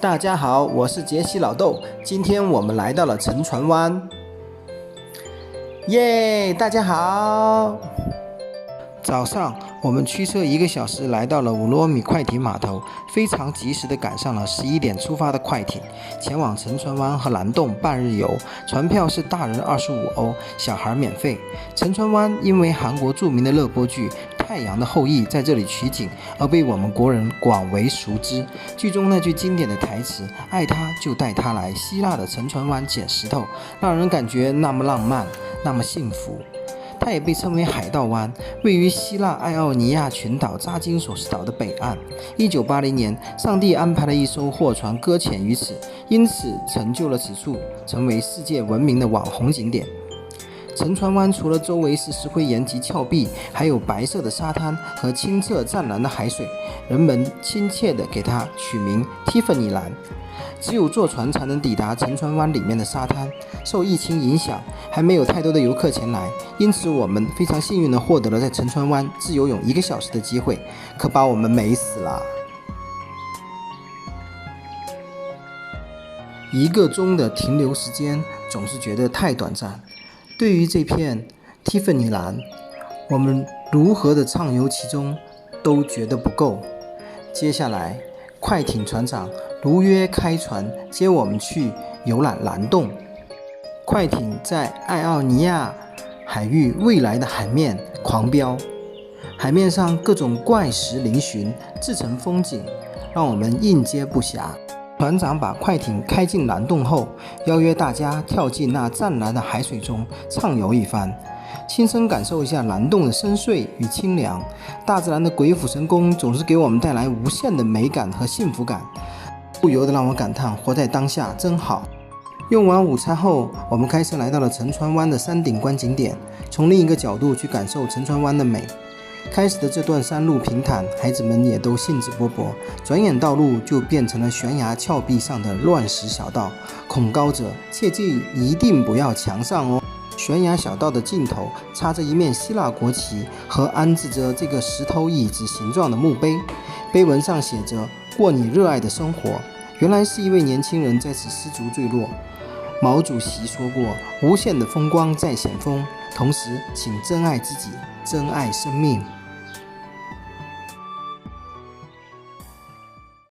大家好，我是杰西老豆，今天我们来到了沉船湾。耶，大家好！早上我们驱车1个小时来到了5罗米快艇码头，非常及时地赶上了11点出发的快艇，前往沉船湾和蓝洞半日游。船票是大人25欧，小孩免费。沉船湾因为韩国著名的热播剧《太阳的后裔》在这里取景，而被我们国人广为熟知。剧中那句经典的台词"爱他就带他来希腊的沉船湾捡石头"，让人感觉那么浪漫，那么幸福。它也被称为海盗湾，位于希腊爱奥尼亚群岛扎金索斯岛的北岸。1980年，上帝安排了一艘货船搁浅于此，因此成就了此处，成为世界闻名的网红景点。沉船湾除了周围是石灰岩及峭壁，还有白色的沙滩和清澈湛蓝的海水，人们亲切地给它取名蒂芙尼蓝。只有坐船才能抵达沉船湾里面的沙滩。受疫情影响，还没有太多的游客前来，因此我们非常幸运地获得了在沉船湾自由泳1个小时的机会，可把我们美死了。1个钟的停留时间总是觉得太短暂。对于这片蒂芙尼蓝，我们如何的畅游其中都觉得不够。接下来，快艇船长如约开船接我们去游览蓝洞。快艇在爱奥尼亚海域蔚蓝的海面狂飙，海面上各种怪石嶙峋，自成风景，让我们应接不暇。船长把快艇开进蓝洞后，邀约大家跳进那湛蓝的海水中畅游一番，亲身感受一下蓝洞的深邃与清凉。大自然的鬼斧神工总是给我们带来无限的美感和幸福感，不由得让我感叹活在当下真好。用完午餐后，我们开车来到了沉船湾的山顶观景点，从另一个角度去感受沉船湾的美。开始的这段山路平坦，孩子们也都兴致勃勃，转眼道路就变成了悬崖峭壁上的乱石小道，恐高者切记一定不要强上哦。悬崖小道的尽头插着一面希腊国旗和安置着这个石头椅子形状的墓碑，碑文上写着"过你热爱的生活"。原来是一位年轻人在此失足坠落。毛主席说过，无限的风光在险峰，同时请珍爱自己，珍爱生命。